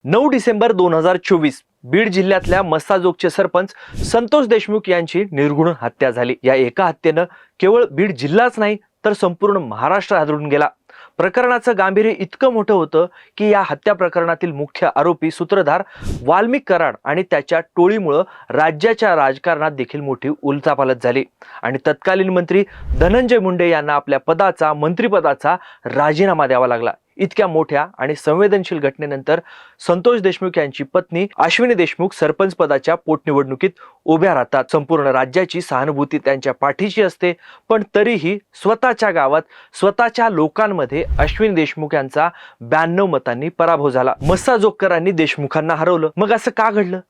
9 डिसेंबर 2024 बीड जिल्ह्यातल्या मस्साजोगचे सरपंच संतोष देशमुख यांची निर्घृण हत्या झाली। या एका हत्येनं केवळ बीड जिल्हाच नाही तर संपूर्ण महाराष्ट्र हादरून गेला। प्रकरणाचं गांभीर्य इतकं मोठं होतं की या हत्या प्रकरणातील मुख्य आरोपी सूत्रधार वाल्मिक कराड आणि त्याच्या टोळीमुळे राज्याच्या राजकारणात देखील मोठी उलथापालथ झाली आणि तत्कालीन मंत्री धनंजय मुंडे यांना आपल्या पदाचा मंत्रिपदाचा राजीनामा द्यावा लागला। इतक्या मोठ्या आणि संवेदनशील घटनेनंतर संतोष देशमुख यांची पत्नी अश्विनी देशमुख सरपंच पदाच्या पोटनिवडणुकीत उभ्या राहतात। संपूर्ण राज्याची सहानुभूती त्यांच्या पाठीशी असते, पण तरीही स्वतःच्या गावात स्वतःच्या लोकांमध्ये अश्विनी देशमुख यांचा 92 मतांनी पराभव झाला। मस्साजोगकरांनी देशमुखांना हरवलं। मग असं का घडलं?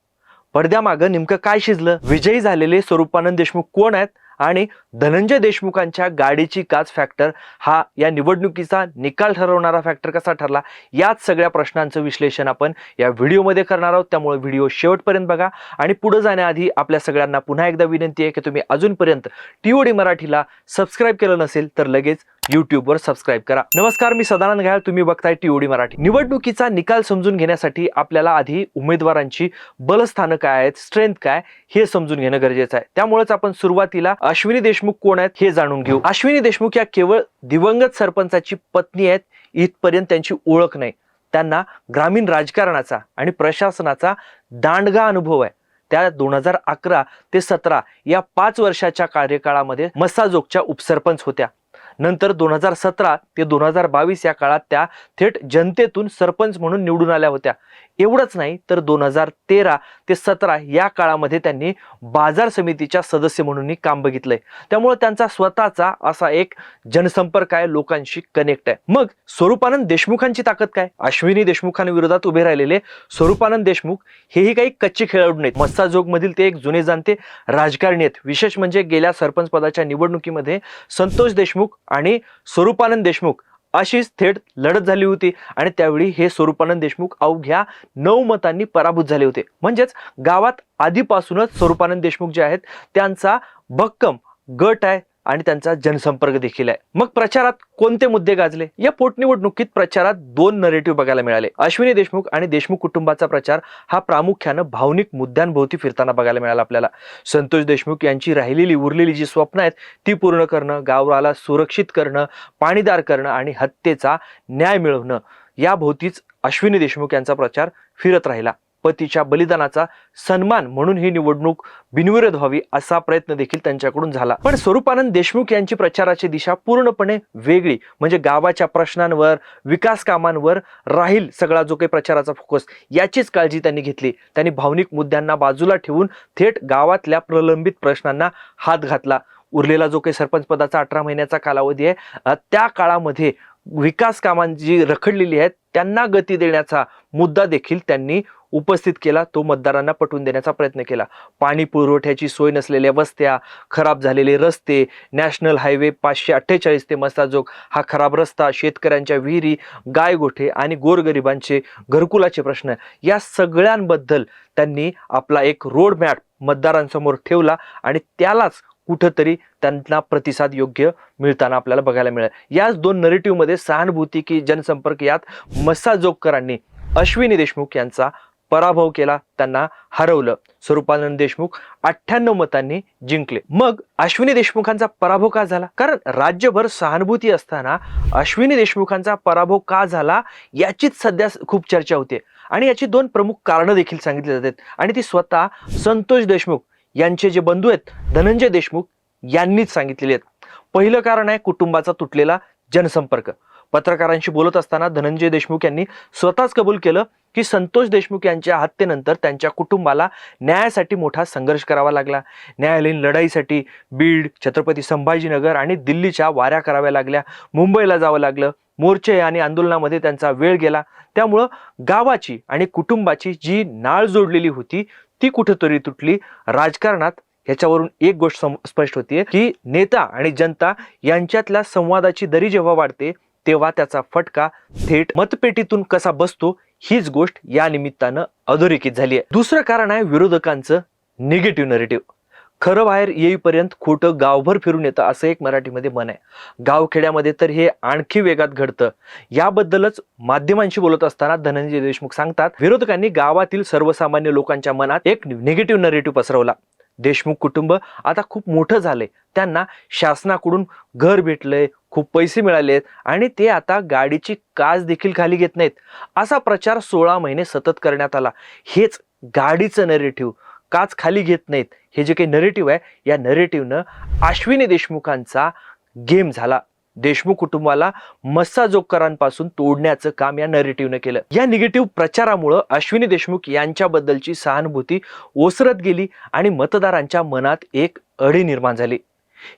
पडद्यामागं नेमकं काय शिजलं? विजयी झालेले स्वरूपानंद देशमुख कोण आहेत आणि धनंजय देशमुखांच्या गाडीची काच फॅक्टर हा या निवडणुकीचा निकाल ठरवणारा फॅक्टर कसा ठरला? याच सगळ्या प्रश्नांचं विश्लेषण आपण या व्हिडिओमध्ये करणार आहोत, त्यामुळे व्हिडिओ शेवटपर्यंत बघा। आणि पुढे जाण्याआधी आपल्या सगळ्यांना पुन्हा एकदा विनंती आहे की तुम्ही अजूनपर्यंत टीओडी मराठीला सबस्क्राइब केलं नसेल तर लगेच यूट्यूबवर सबस्क्राइब करा। नमस्कार, मी सदानंद घायल, तुम्ही बघताय टीओडी मराठी। निवडणुकीचा निकाल समजून घेण्यासाठी आपल्याला आधी उमेदवारांची बलस्थानं काय आहेत, स्ट्रेंथ काय हे समजून घेणं गरजेचं आहे। त्यामुळेच आपण सुरुवातीला अश्विनी देशमुख कोण आहेत हे जाणून घेऊ। अश्विनी देशमुख या केवळ दिवंगत सरपंचाची पत्नी आहेत, इथपर्यंत त्यांची ओळख नाही। त्यांना ग्रामीण राजकारणाचा आणि प्रशासनाचा दांडगा अनुभव आहे। त्या 2011 ते 17 या 5 वर्षाच्या कार्यकाळामध्ये मस्साजोगच्या उपसरपंच होत्या। नंतर 2017 ते 2022 या काळात त्या थेट जनतेतून सरपंच म्हणून निवडून आल्या होत्या। एवढंच नाही तर 2013 ते 17 या काळामध्ये त्यांनी बाजार समितीच्या सदस्य म्हणूनही काम बघितलंय। त्यामुळे त्यांचा स्वतःचा असा एक जनसंपर्क आहे, लोकांशी कनेक्ट आहे। मग स्वरूपानंद देशमुखांची ताकद काय? अश्विनी देशमुखांविरोधात उभे राहिलेले स्वरूपानंद देशमुख हेही काही कच्चे खेळाडू नाहीत। मस्साजोग मधील ते एक जुने जाणते राजकारणी आहेत। विशेष म्हणजे गेल्या सरपंच पदाच्या निवडणुकीमध्ये संतोष देशमुख आणि स्वरूपानंद देशमुख अशीच थेट लढत झाली होती आणि त्यावेळी हे स्वरूपानंद देशमुख अवघ्या 9 मतांनी पराभूत झाले होते। म्हणजेच गावात आधीपासूनच स्वरूपानंद देशमुख जे आहेत त्यांचा भक्कम गट आहे आणि त्यांचा जनसंपर्क देखील आहे। मग प्रचारात कोणते मुद्दे गाजले? या पोटनिवडणुकीत प्रचारात 2 नरेटिव्ह बघायला मिळाले। अश्विनी देशमुख आणि देशमुख कुटुंबाचा प्रचार हा प्रामुख्याने भावनिक मुद्द्यांभोवती फिरताना बघायला मिळाला आपल्याला। संतोष देशमुख यांची राहिलेली उरलेली जी स्वप्न आहेत ती पूर्ण करणं, गावाला सुरक्षित करणं, पाणीदार करणं आणि हत्येचा न्याय मिळवणं या भोवतीच अश्विनी देशमुख यांचा प्रचार फिरत राहिला। पतीच्या बलिदानाचा सन्मान म्हणून ही निवडणूक बिनविरोध व्हावी असा प्रयत्न देखील त्यांच्याकडून झाला। पण स्वरूपानंद देशमुख यांची प्रचाराची दिशा पूर्णपणे वेगळी, म्हणजे गावाच्या प्रश्नांवर, विकास कामांवर राहील सगळा जो काही प्रचाराचा फोकस, याचीच काळजी त्यांनी घेतली। त्यांनी भावनिक मुद्द्यांना बाजूला ठेवून थेट गावातल्या प्रलंबित प्रश्नांना हात घातला। उरलेला जो काही सरपंच पदाचा 18 महिन्याचा कालावधी आहे त्या काळामध्ये विकास कामांची रखडलेली आहेत त्यांना गती देण्याचा मुद्दा देखील त्यांनी उपस्थित केला। तो मतदारांना पटवून देण्याचा प्रयत्न केला। पाणी पुरवठ्याची सोय नसलेल्या वस्त्या, खराब झालेले रस्ते, नॅशनल हायवे 548 ते मस्साजोग हा खराब रस्ता, शेतकऱ्यांच्या विहिरी, गायगोठे आणि गोरगरिबांचे घरकुलाचे प्रश्न, या सगळ्यांबद्दल त्यांनी आपला एक रोड मॅप मतदारांसमोर ठेवला आणि त्यालाच कुठेतरी त्यांना प्रतिसाद योग्य मिळताना आपल्याला बघायला मिळाला। याच 2 नरेटिव्ह मध्ये सहानुभूती की जनसंपर्क यात मस्साजोगकरांनी अश्विनी देशमुख यांचा पराभव केला, त्यांना हरवलं। स्वरूपानंद देशमुख 98 मतांनी जिंकले। मग अश्विनी देशमुखांचा पराभव का झाला? कारण राज्यभर सहानुभूती असताना अश्विनी देशमुखांचा पराभव का झाला याचीच सध्या खूप चर्चा होते आणि याची 2 प्रमुख कारणं देखील सांगितली जातात आणि ती स्वतः संतोष देशमुख यांचे जे बंधू आहेत धनंजय देशमुख यांनीच सांगितलेले आहेत। पहिलं कारण आहे कुटुंबाचा तुटलेला जनसंपर्क। पत्रकारांशी बोलत असताना धनंजय देशमुख यांनी स्वतःच कबूल केलं की संतोष देशमुख यांच्या हत्येनंतर त्यांच्या कुटुंबाला न्यायासाठी मोठा संघर्ष करावा लागला। न्यायालयीन लढाईसाठी बीड, छत्रपती संभाजीनगर आणि दिल्लीच्या वाऱ्या कराव्या लागल्या, मुंबईला जावं लागलं, मोर्चे आणि आंदोलनामध्ये त्यांचा वेळ गेला। त्यामुळं गावाची आणि कुटुंबाची जी नाळ जोडलेली होती ती कुठेतरी तुटली। राजकारणात ह्याच्यावरून एक गोष्ट स्पष्ट होतीये की नेता आणि जनता यांच्यातल्या संवादाची दरी जेव्हा वाढते तेव्हा त्याचा फटका थेट मतपेटीतून कसा बसतो हीच गोष्ट या निमित्तानं अधोरेखित झाली आहे। दुसरं कारण आहे विरोधकांचं निगेटिव्ह नरेटिव्ह। खरं बाहेर येईपर्यंत खोटं गावभर फिरून येतं, असं एक मराठीमध्ये म्हण आहे. गावखेड्यामध्ये तर हे आणखी वेगात घडतं. याबद्दलच माध्यमांशी बोलत असताना धनंजय देशमुख सांगतात, विरोधकांनी गावातील सर्वसामान्य लोकांच्या मनात एक निगेटिव्ह नरेटिव्ह पसरवला. देशमुख कुटुंब आता खूप मोठं झालंय, त्यांना शासनाकडून घर भेटलंय, खूप पैसे मिळालेत आणि ते आता गाडीची काच देखील खाली घेत नाहीत, असा प्रचार 16 महिने सतत करण्यात आला. हेच गाडीचं नरेटिव्ह, काच खाली घेत नाहीत, हे जे काही नरेटिव्ह आहे, या नरेटिव्हनं अश्विनी देशमुखांचा गेम झाला. देशमुख कुटुंबाला मस्साजोगकरांपासून तोडण्याचं काम या नरेटिव्हनं केलं. या निगेटिव्ह प्रचारामुळे अश्विनी देशमुख यांच्याबद्दलची सहानुभूती ओसरत गेली आणि मतदारांच्या मनात एक अढी निर्माण झाली.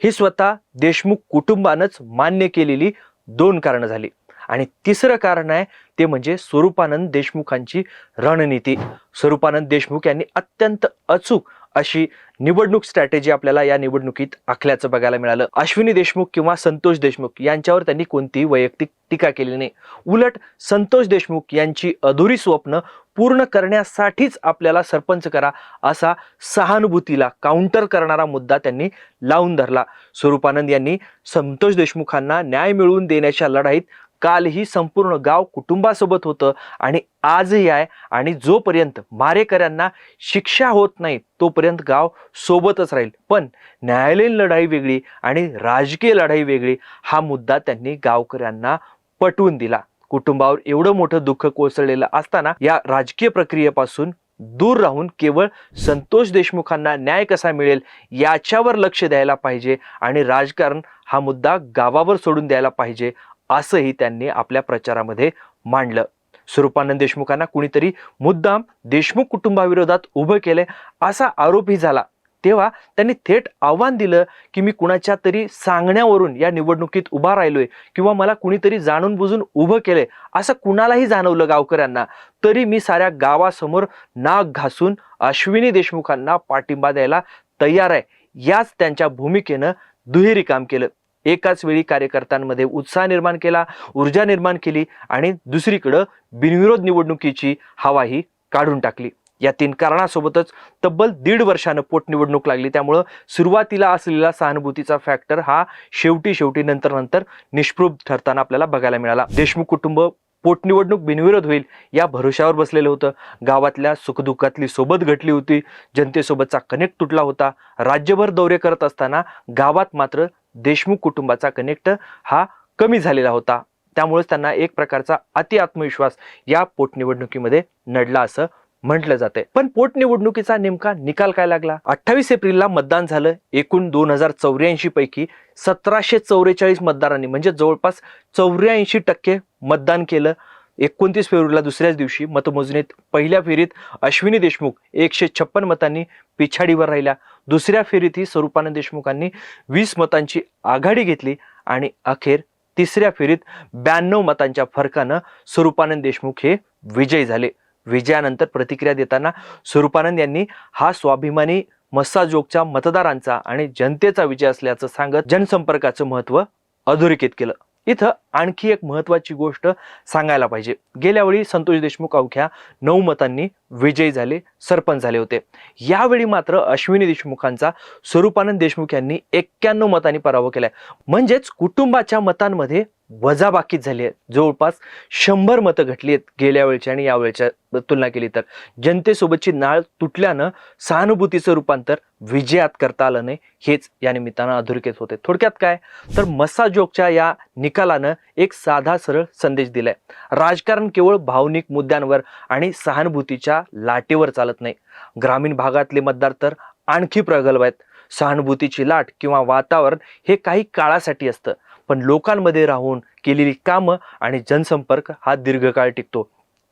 ही स्वतः देशमुख कुटुंबानंच मान्य केलेली 2 कारणं झाली. आणि तिसरं कारण आहे ते म्हणजे स्वरूपानंद देशमुखांची रणनीती. स्वरूपानंद देशमुख यांनी अत्यंत अचूक अशी निवडणूक स्ट्रॅटेजी आपल्याला या निवडणुकीत आखल्याचं बघायला मिळालं. अश्विनी देशमुख किंवा संतोष देशमुख यांच्यावर त्यांनी कोणतीही वैयक्तिक टीका केली नाही. उलट संतोष देशमुख यांची अधुरी स्वप्न पूर्ण करण्यासाठीच आपल्याला सरपंच करा असा सहानुभूतीला काउंटर करणारा मुद्दा त्यांनी लावून धरला. स्वरूपानंद यांनी संतोष देशमुखांना न्याय मिळवून देण्याच्या लढाईत कालही संपूर्ण गाव कुटुंबासोबत होतं आणि आजही आहे. आणि जोपर्यंत मारेकऱ्यांना शिक्षा होत नाही तोपर्यंत गाव सोबतच राहील. पण न्यायालयीन लढाई वेगळी आणि राजकीय लढाई वेगळी, हा मुद्दा त्यांनी गावकऱ्यांना पटवून दिला. कुटुंबावर एवढं मोठं दुःख कोसळलेलं असताना या राजकीय प्रक्रियेपासून दूर राहून केवळ संतोष देशमुखांना न्याय कसा मिळेल याच्यावर लक्ष द्यायला पाहिजे आणि राजकारण हा मुद्दा गावावर सोडून द्यायला पाहिजे, असंही त्यांनी आपल्या प्रचारामध्ये मांडलं. स्वरूपानंद देशमुखांना कुणीतरी मुद्दाम देशमुख कुटुंबाविरोधात उभं केलंय असा आरोपही झाला. तेव्हा त्यांनी थेट आव्हान दिलं की मी कुणाच्या तरी सांगण्यावरून या निवडणुकीत उभा राहिलोय किंवा मला कुणीतरी जाणून बुजून उभं केलंय असं कुणालाही जाणवलं गावकऱ्यांना तरी मी साऱ्या गावासमोर नाक घासून अश्विनी देशमुखांना पाठिंबा द्यायला तयार आहे. याच त्यांच्या भूमिकेनं दुहेरी काम केलं. एकाच वेळी कार्यकर्त्यांमध्ये उत्साह निर्माण केला, ऊर्जा निर्माण केली आणि दुसरीकडं बिनविरोध निवडणुकीची हवाही काढून टाकली. या 3 कारणासोबतच तब्बल 1.5 वर्षानं पोटनिवडणूक लागली. त्यामुळं सुरुवातीला असलेला सहानुभूतीचा फॅक्टर हा शेवटी नंतर निष्प्रभ ठरताना आपल्याला बघायला मिळाला. देशमुख कुटुंब पोटनिवडणूक बिनविरोध होईल या भरोशावर बसलेलं होतं. गावातल्या सुखदुःखातली सोबत घटली होती, जनतेसोबतचा कनेक्ट तुटला होता. राज्यभर दौरे करत असताना गावात मात्र देशमुख कुटुंबाचा कनेक्ट हा कमी झालेला होता. त्यामुळेच त्यांना एक प्रकारचा अति आत्मविश्वास या पोटनिवडणुकीमध्ये नडला असं म्हटलं जाते. पण पोटनिवडणुकीचा नेमका निकाल काय लागला? 28 एप्रिलला मतदान झालं. एकूण 2084 पैकी 1744 मतदारांनी म्हणजे जवळपास 84% मतदान केलं. 29 फेब्रुवारीला दुसऱ्याच दिवशी मतमोजणीत पहिल्या फेरीत अश्विनी देशमुख 156 मतांनी पिछाडीवर राहिल्या. दुसऱ्या फेरीतही स्वरूपानंद देशमुखांनी 20 मतांची आघाडी घेतली आणि अखेर तिसऱ्या फेरीत 92 मतांच्या फरकानं स्वरूपानंद देशमुख हे विजयी झाले. विजयानंतर प्रतिक्रिया देताना स्वरूपानंद यांनी हा स्वाभिमानी मस्साजोगच्या मतदारांचा आणि जनतेचा विजय असल्याचं सांगत जनसंपर्काचं महत्त्व अधोरेखित केलं. इथं आणखी एक महत्त्वाची गोष्ट सांगायला पाहिजे. गेल्या वेळी संतोष देशमुख अवघ्या 9 मतांनी विजयी झाले, सरपंच झाले होते. यावेळी मात्र अश्विनी देशमुखांचा स्वरूपानंद देशमुख यांनी 91 मतांनी पराभव केलाय. म्हणजेच कुटुंबाच्या मतांमध्ये वजाबाकी झाली आहे. जवळपास 100 मतं घटली आहेत गेल्या वेळच्या आणि यावेळच्या तुलना केली तर. जनतेसोबतची नाळ तुटल्यानं सहानुभूतीचं रूपांतर विजयात करता आलं नाही, हेच या निमित्तानं अधोरेखित होते. थोडक्यात काय तर मस्साजोगच्या या निकालानं एक साधा सरळ संदेश दिलाय. राजकारण केवळ भावनिक मुद्द्यांवर आणि सहानुभूतीच्या लाटेवर चालत नाही. ग्रामीण भागातले मतदार तर आणखी प्रगल्भ आहेत. सहानुभूतीची लाट किंवा वातावरण हे काही काळासाठी असतं, पण लोकांमध्ये राहून केलेली कामं आणि जनसंपर्क हा दीर्घकाळ टिकतो.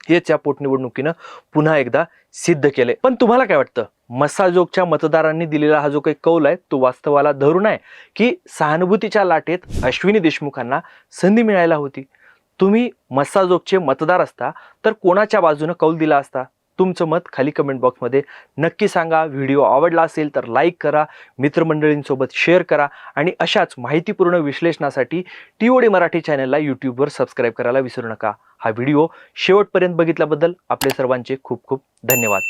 हेच या पोटनिवडणुकीनं पुन्हा एकदा सिद्ध केले. पण तुम्हाला काय वाटतं? मस्साजोगच्या मतदारांनी दिलेला हा जो काही कौल आहे तो वास्तवाला धरून आहे की सहानुभूतीच्या लाटेत अश्विनी देशमुखांना संधी मिळायला होती? तुम्ही मस्साजोगचे मतदार असता तर कोणाच्या बाजूने कौल दिला असता? तुमचं मत खाली कमेंट बॉक्समध्ये नक्की सांगा. व्हिडिओ आवडला असेल तर लाईक करा, मित्रमंडळींसोबत शेअर करा आणि अशाच माहितीपूर्ण विश्लेषणासाठी TOD मराठी चॅनलला यूट्यूबवर सबस्क्राईब करायला विसरू नका. हा व्हिडिओ शेवटपर्यंत बघितल्याबद्दल आपले सर्वांचे खूप खूप धन्यवाद.